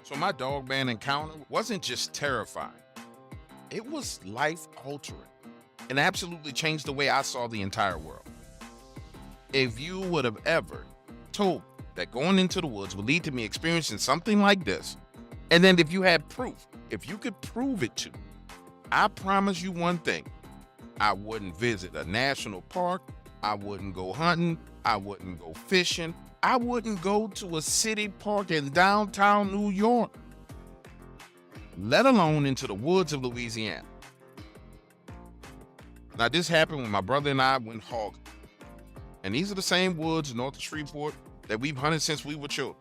So my Dogman encounter wasn't just terrifying, it was life altering and absolutely changed the way I saw the entire world. If you would have ever told me that going into the woods would lead to me experiencing something like this, and then if you had proof, if you could prove it to me, I promise you one thing. I wouldn't visit a national park. I wouldn't go hunting. I wouldn't go fishing. I wouldn't go to a city park in downtown New York, let alone into the woods of Louisiana. Now, this happened when my brother and I went hogging. And these are the same woods north of Shreveport that we've hunted since we were children.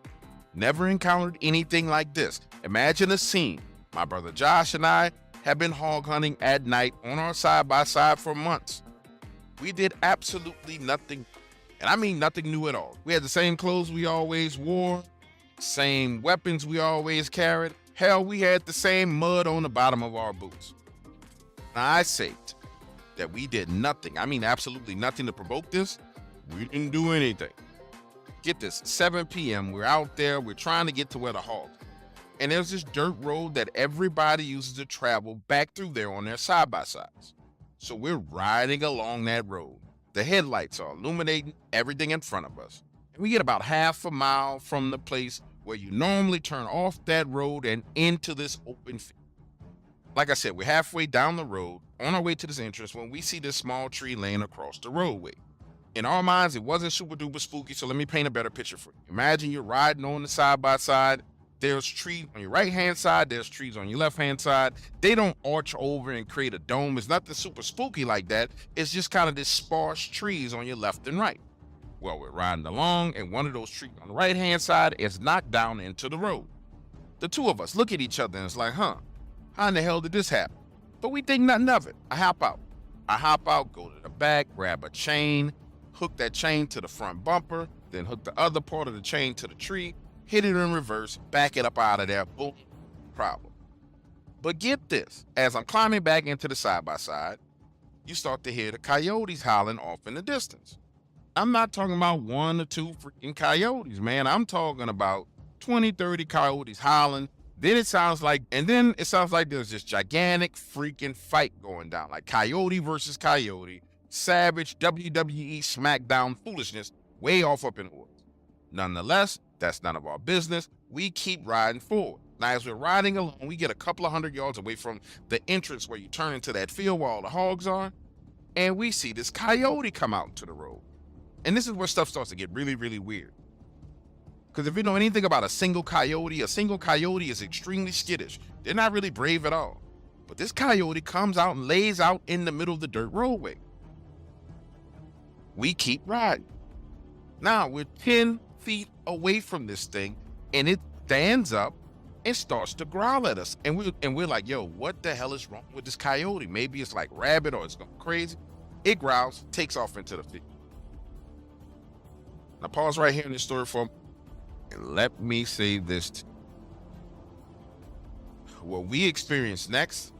Never encountered anything like this. Imagine a scene. My brother Josh and I have been hog hunting at night on our side-by-side for months. We did absolutely nothing, and I mean nothing new at all. We had the same clothes we always wore, same weapons we always carried. Hell, we had the same mud on the bottom of our boots. Now, I say that we did nothing, I mean absolutely nothing to provoke this. We didn't do anything. Get this, 7 p.m., we're out there, we're trying to get to where the hogs. And there's this dirt road that everybody uses to travel back through there on their side-by-sides. So we're riding along that road. The headlights are illuminating everything in front of us. And we get about half a mile from the place where you normally turn off that road and into this open field. Like I said, we're halfway down the road on our way to this entrance when we see this small tree laying across the roadway. In our minds, it wasn't super duper spooky, so let me paint a better picture for you. Imagine you're riding on the side-by-side. There's trees on your right-hand side, there's trees on your left-hand side. They don't arch over and create a dome. It's nothing super spooky like that. It's just kind of this sparse trees on your left and right. Well, we're riding along, and one of those trees on the right-hand side is knocked down into the road. The two of us look at each other, and it's like, how in the hell did this happen? But we think nothing of it. I hop out, go to the back, grab a chain, hook that chain to the front bumper, then hook the other part of the chain to the tree, hit it in reverse, back it up out of there, boom, problem. But get this, as I'm climbing back into the side-by-side, you start to hear the coyotes howling off in the distance. I'm not talking about 1 or 2 freaking coyotes, man. I'm talking about 20, 30 coyotes howling. Then it sounds like there's this gigantic freaking fight going down, like coyote versus coyote, savage WWE SmackDown foolishness way off up in the woods. Nonetheless, that's none of our business. We keep riding forward. Now, as we're riding along, we get a couple of 100 yards away from the entrance where you turn into that field where all the hogs are, and we see this coyote come out into the road. And this is where stuff starts to get really, really weird. Because if you know anything about a single coyote is extremely skittish. They're not really brave at all. But this coyote comes out and lays out in the middle of the dirt roadway. We keep riding. Now, we're 10 feet away from this thing, and it stands up and starts to growl at us. And we're like, yo, what the hell is wrong with this coyote? Maybe it's like rabid or it's going crazy. It growls, takes off into the field. Now pause right here in this story for a moment, and let me say this. What we experienced next,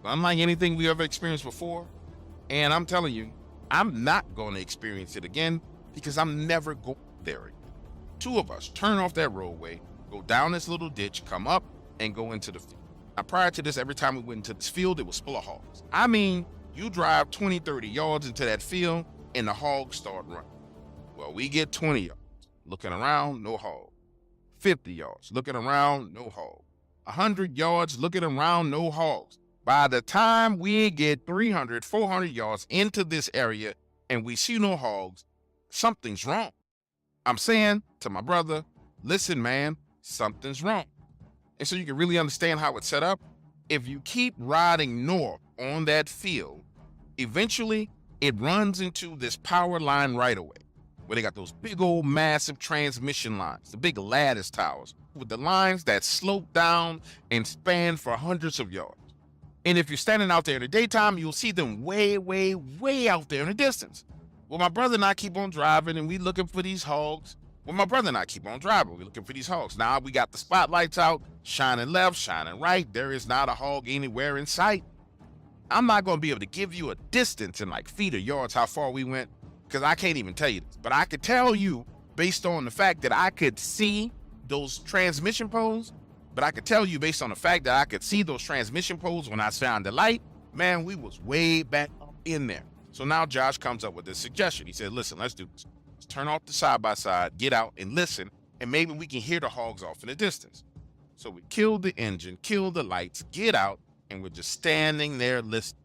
unlike anything we ever experienced before, and I'm telling you, I'm not going to experience it again because I'm never going there again. 2 of us turn off that roadway, go down this little ditch, come up, and go into the field. Now, prior to this, every time we went into this field, it was full of hogs. I mean, you drive 20, 30 yards into that field, and the hogs start running. Well, we get 20 yards, looking around, no hog. 50 yards, looking around, no hog. 100 yards, looking around, no hogs. By the time we get 300, 400 yards into this area, and we see no hogs, something's wrong. I'm saying to my brother, listen, man, something's wrong. And so you can really understand how it's set up. If you keep riding north on that field, eventually it runs into this power line right away, where they got those big old massive transmission lines, the big lattice towers, with the lines that slope down and span for hundreds of yards. And if you're standing out there in the daytime, you'll see them way, way, way out there in the distance. Well, my brother and I keep on driving, and we looking for these hogs. Now we got the spotlights out, shining left, shining right. There is not a hog anywhere in sight. I'm not going to be able to give you a distance in like feet or yards how far we went, because I can't even tell you this. But I could tell you, based on the fact that I could see those transmission poles, But I could tell you, based on the fact that I could see those transmission poles when I found the light, man, we was way back up in there. So now Josh comes up with this suggestion. He said, listen, let's do this. Let's turn off the side-by-side, get out and listen, and maybe we can hear the hogs off in the distance. So we killed the engine, killed the lights, get out, and we're just standing there listening.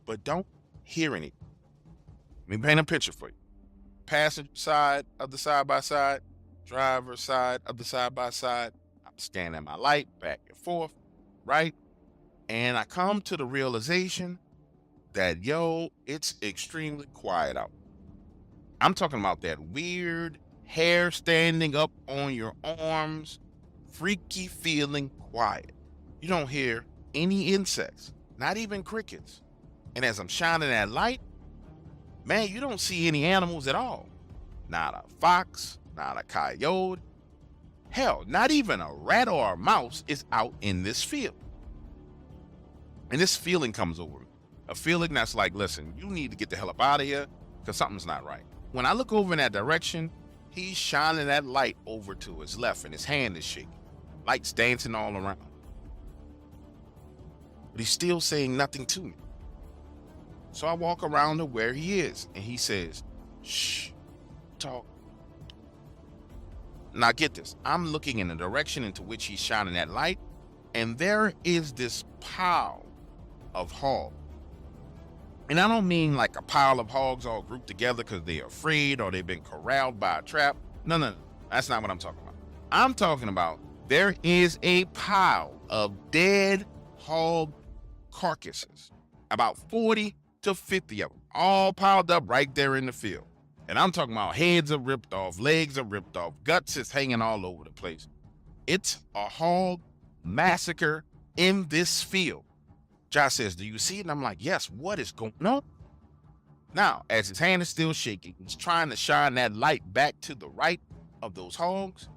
But don't hear anything. Let me paint a picture for you. Passenger side of the side-by-side, driver side of the side-by-side. I'm scanning my light back and forth, right? And I come to the realization that, yo, it's extremely quiet out. I'm talking about that weird hair standing up on your arms, freaky feeling quiet. You don't hear any insects, not even crickets. And as I'm shining that light, man, you don't see any animals at all. Not a fox, not a coyote. Hell, not even a rat or a mouse is out in this field. And this feeling comes over me. A feeling that's like, listen, you need to get the hell up out of here because something's not right. When I look over in that direction, he's shining that light over to his left and his hand is shaking. Light's dancing all around. But he's still saying nothing to me. So I walk around to where he is and he says, shh, talk. Now get this, I'm looking in the direction into which he's shining that light, and there is this pile of hogs. And I don't mean like a pile of hogs all grouped together because they're afraid or they've been corralled by a trap. No, that's not what I'm talking about. I'm talking about there is a pile of dead hog carcasses, about 40 to 50 of them, all piled up right there in the field. And I'm talking about heads are ripped off, legs are ripped off, guts is hanging all over the place. It's a hog massacre in this field. Josh says, do you see it? And I'm like, yes, what is going on? Now, as his hand is still shaking, he's trying to shine that light back to the right of those hogs.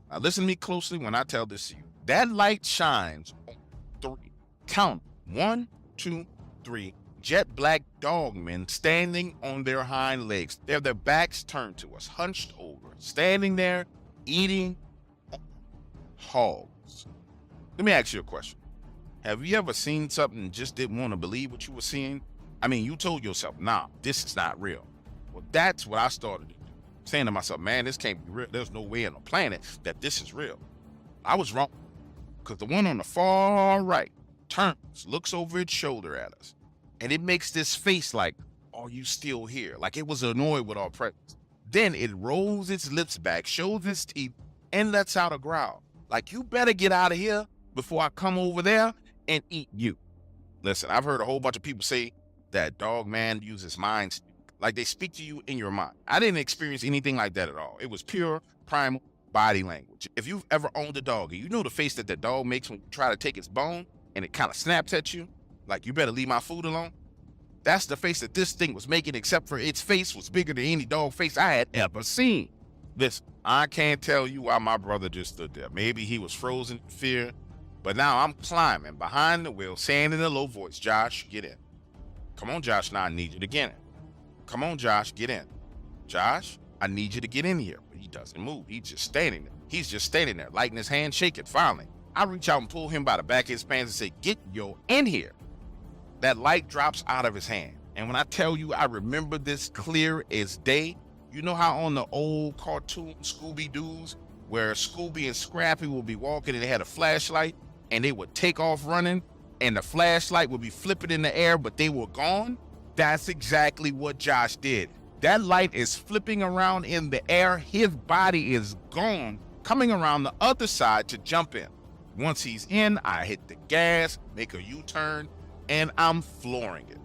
Now listen to me closely when I tell this to you. That light shines on 3. Count 1, 2, 3. Jet black dogmen standing on their hind legs. They have their backs turned to us, hunched over, standing there, eating hogs. Let me ask you a question. Have you ever seen something and just didn't want to believe what you were seeing? I mean, you told yourself, nah, this is not real. Well, that's what I started to do. Saying to myself, man, this can't be real. There's no way on the planet that this is real. I was wrong. Because the one on the far right turns, looks over its shoulder at us. And it makes this face like, are you still here? Like it was annoyed with our presence. Then it rolls its lips back, shows its teeth, and lets out a growl. Like, you better get out of here before I come over there and eat you. Listen, I've heard a whole bunch of people say that Dogman uses mind speak. Like they speak to you in your mind. I didn't experience anything like that at all. It was pure, primal body language. If you've ever owned a dog, and you know the face that the dog makes when you try to take its bone and it kind of snaps at you, like, you better leave my food alone. That's the face that this thing was making, except for its face was bigger than any dog face I had ever seen. Listen, I can't tell you why my brother just stood there. Maybe he was frozen in fear, but now I'm climbing behind the wheel, saying in a low voice, Josh, get in. Come on, Josh, now I need you to get in. Come on, Josh, get in. Josh, I need you to get in here. But he doesn't move. He's just standing there. He's just standing there, lighting his hand, shaking. Finally, I reach out and pull him by the back of his pants and say, get yo in here. That light drops out of his hand. And when I tell you, I remember this clear as day. You know how on the old cartoon Scooby-Doo's, where Scooby and Scrappy will be walking and they had a flashlight and they would take off running and the flashlight would be flipping in the air, but they were gone? That's exactly what Josh did. That light is flipping around in the air. His body is gone, coming around the other side to jump in. Once he's in, I hit the gas, make a U-turn, and I'm flooring it.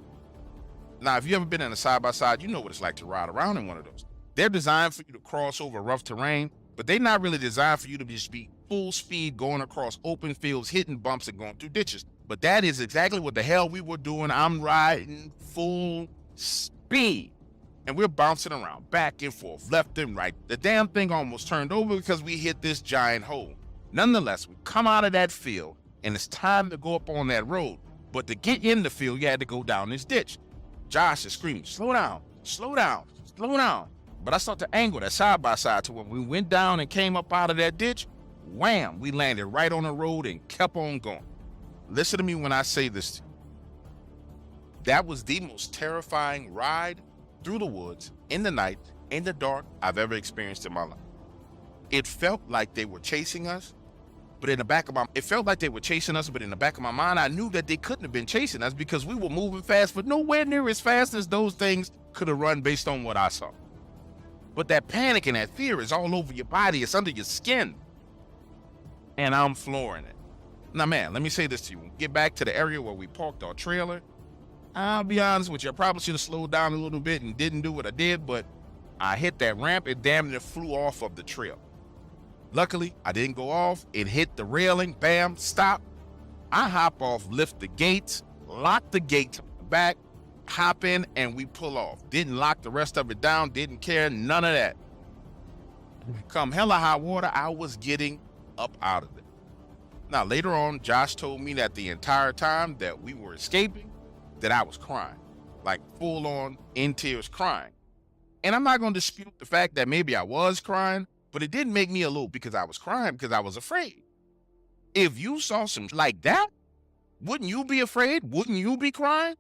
Now, if you've ever been in a side-by-side, you know what it's like to ride around in one of those. They're designed for you to cross over rough terrain, but they're not really designed for you to just be full speed going across open fields, hitting bumps and going through ditches. But that is exactly what the hell we were doing. I'm riding full speed, and we're bouncing around back and forth, left and right. The damn thing almost turned over because we hit this giant hole. Nonetheless, we come out of that field, and it's time to go up on that road. But to get in the field, you had to go down this ditch. Josh is screaming, slow down, slow down, slow down. But I start to angle that side by side to when we went down and came up out of that ditch, Wham! We landed right on the road and kept on going. Listen to me when I say this to you. That was the most terrifying ride through the woods, in the night, in the dark, I've ever experienced in my life. It felt like they were chasing us, but in the back of my mind, I knew that they couldn't have been chasing us because we were moving fast, but nowhere near as fast as those things could have run based on what I saw. But that panic and that fear is all over your body. It's under your skin. And I'm flooring it. Now, man, let me say this to you. When we get back to the area where we parked our trailer, I'll be honest with you, I probably should have slowed down a little bit and didn't do what I did, but I hit that ramp, it damn near flew off of the trail. Luckily, I didn't go off. It hit the railing, bam, stop. I hop off, lift the gates, lock the gate back, hop in, and we pull off. Didn't lock the rest of it down, didn't care, none of that. Come hella high water, I was getting up out of it. Now, later on, Josh told me that the entire time that we were escaping, that I was crying, like full on in tears crying. And I'm not going to dispute the fact that maybe I was crying, but it didn't make me a loup because I was crying because I was afraid. If you saw some like that, wouldn't you be afraid? Wouldn't you be crying?